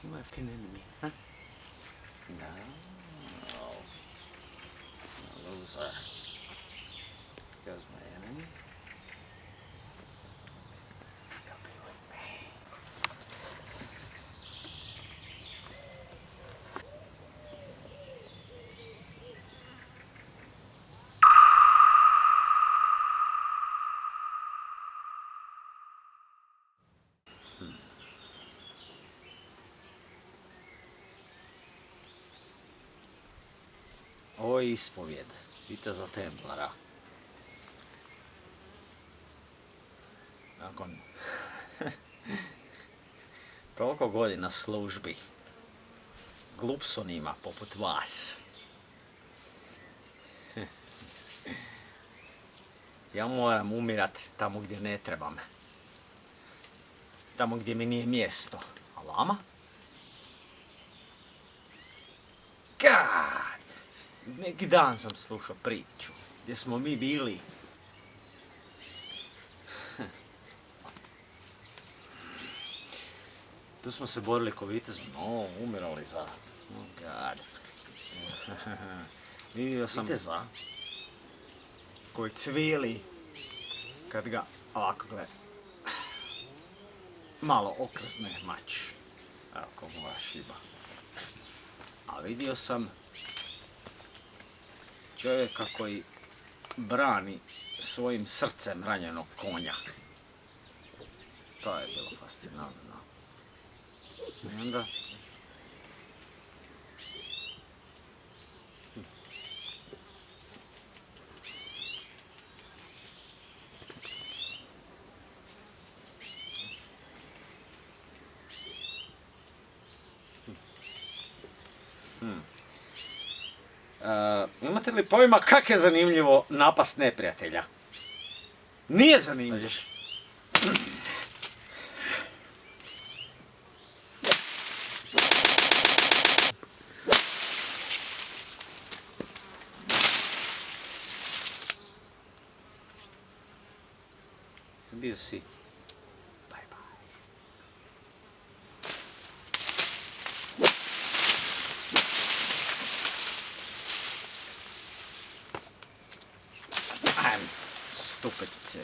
My pin enemy, huh? No. Loser. Goes my enemy. You'll be with me. Ovo je ispovjed Viteza Templara. Nakon toliko godina službi glupsonima poput vas, ja moram umirati tamo gdje ne trebam. Tamo gdje mi nije mjesto. A vama? God! Neki dan sam slušao priču gdje smo mi bili. Tu smo se borili ko vitezu, no, umirali za... Oh God. Vidio sam viteza koji cvili kad ga ovako gleda. Malo okrzne mač. Evo ko moja šiba. A vidio sam čovjeka koji brani svojim srcem ranjenog konja. To je bilo fascinantno. I onda... Imate li pojma kak je zanimljivo napast neprijatelja? Nije zanimljivo. Bio si. Bye bye. I'm stupid too.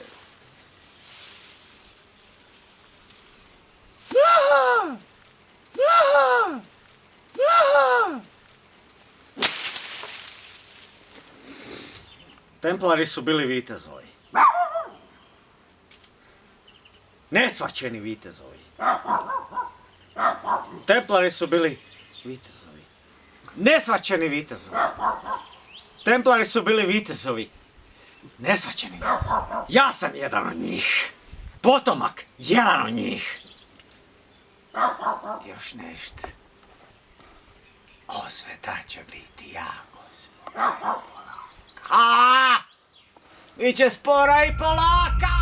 Templari su bili vitezovi. Nesvaćeni vitezovi. Templari su bili vitezovi. Nesvaćeni vitezovi. Templari su bili vitezovi. Nesvaćeni vitezovi. Ja sam jedan od njih. Potomak jedan od njih. Još nešto. Osveta će biti jako spora i polaka. Biće spora i polaka!